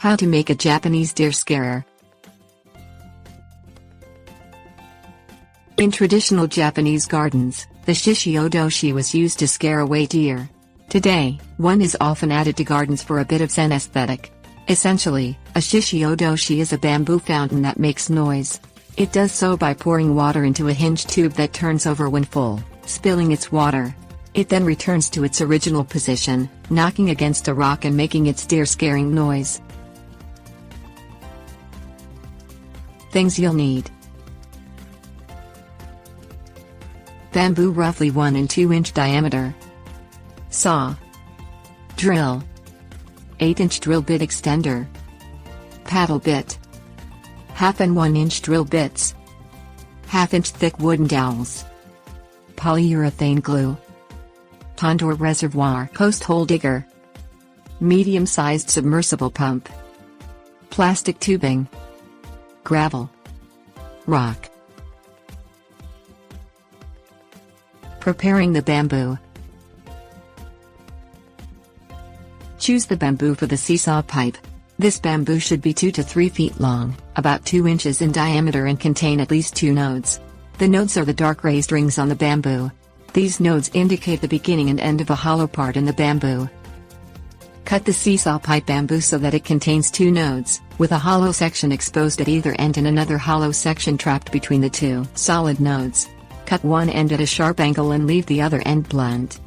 How to make a Japanese deer scarer. In traditional Japanese gardens, the shishi odoshi was used to scare away deer. Today, one is often added to gardens for a bit of Zen aesthetic. Essentially, a shishi odoshi is a bamboo fountain that makes noise. It does so by pouring water into a hinged tube that turns over when full, spilling its water. It then returns to its original position, knocking against a rock and making its deer-scaring noise. Things you'll need: bamboo roughly 1 and 2 inch diameter, saw, drill, 8-inch drill bit extender, paddle bit, 1/2 and 1 inch drill bits, 1/2 inch thick wooden dowels, polyurethane glue, pond or reservoir post hole digger, medium-sized submersible pump, plastic tubing, gravel, rock. Preparing the bamboo. Choose the bamboo for the seesaw pipe. This bamboo should be 2 to 3 feet long, about 2 inches in diameter, and contain at least 2 nodes. The nodes are the dark raised rings on the bamboo. These nodes indicate the beginning and end of a hollow part in the bamboo. Cut the seesaw pipe bamboo so that it contains 2 nodes, with a hollow section exposed at either end and another hollow section trapped between the 2 solid nodes. Cut one end at a sharp angle and leave the other end blunt.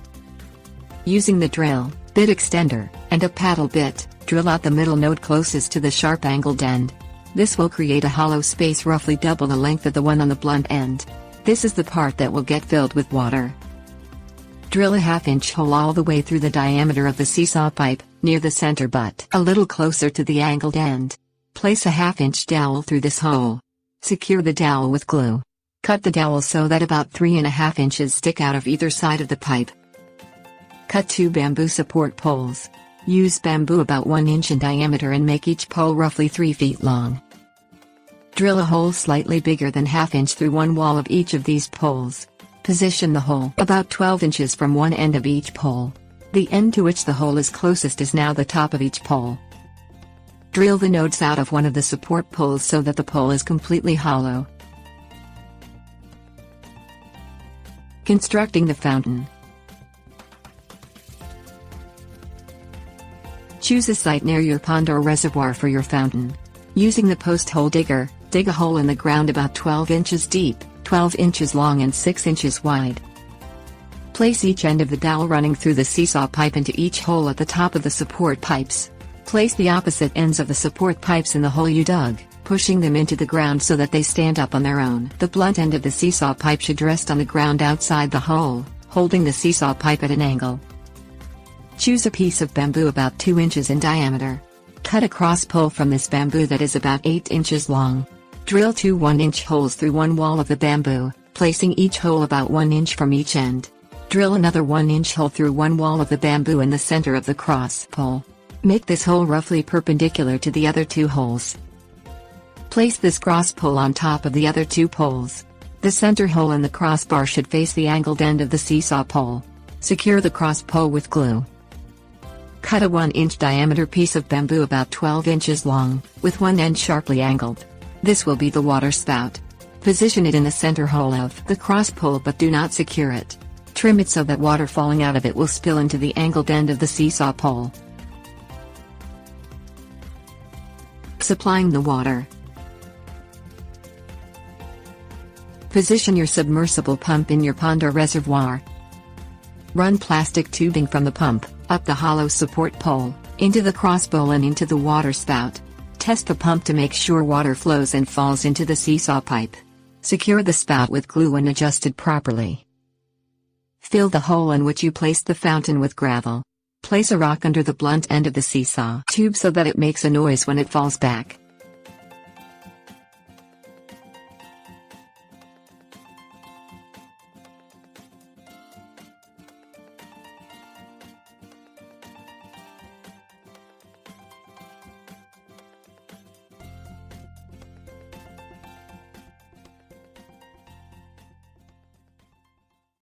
Using the drill, bit extender, and a paddle bit, drill out the middle node closest to the sharp angled end. This will create a hollow space roughly double the length of the one on the blunt end. This is the part that will get filled with water. Drill a 1/2 inch hole all the way through the diameter of the seesaw pipe, near the center butt, a little closer to the angled end. Place a 1/2 inch dowel through this hole. Secure the dowel with glue. Cut the dowel so that about 3.5 inches stick out of either side of the pipe. Cut 2 bamboo support poles. Use bamboo about 1 inch in diameter and make each pole roughly 3 feet long. Drill a hole slightly bigger than 1/2 inch through one wall of each of these poles. Position the hole about 12 inches from one end of each pole. The end to which the hole is closest is now the top of each pole. Drill the nodes out of one of the support poles so that the pole is completely hollow. Constructing the fountain. Choose a site near your pond or reservoir for your fountain. Using the post hole digger, dig a hole in the ground about 12 inches deep, 12 inches long and 6 inches wide. Place each end of the dowel running through the seesaw pipe into each hole at the top of the support pipes. Place the opposite ends of the support pipes in the hole you dug, pushing them into the ground so that they stand up on their own. The blunt end of the seesaw pipe should rest on the ground outside the hole, holding the seesaw pipe at an angle. Choose a piece of bamboo about 2 inches in diameter. Cut a cross pole from this bamboo that is about 8 inches long. Drill 2 1-inch holes through one wall of the bamboo, placing each hole about 1 inch from each end. Drill another 1-inch hole through one wall of the bamboo in the center of the cross pole. Make this hole roughly perpendicular to the other 2 holes. Place this cross pole on top of the other 2 poles. The center hole in the crossbar should face the angled end of the seesaw pole. Secure the cross pole with glue. Cut a 1-inch diameter piece of bamboo about 12 inches long, with one end sharply angled. This will be the water spout. Position it in the center hole of the cross pole but do not secure it. Trim it so that water falling out of it will spill into the angled end of the seesaw pole. Supplying the water. Position your submersible pump in your pond or reservoir. Run plastic tubing from the pump, up the hollow support pole, into the cross bowl and into the water spout. Test the pump to make sure water flows and falls into the seesaw pipe. Secure the spout with glue when adjusted properly. Fill the hole in which you placed the fountain with gravel. Place a rock under the blunt end of the seesaw tube so that it makes a noise when it falls back.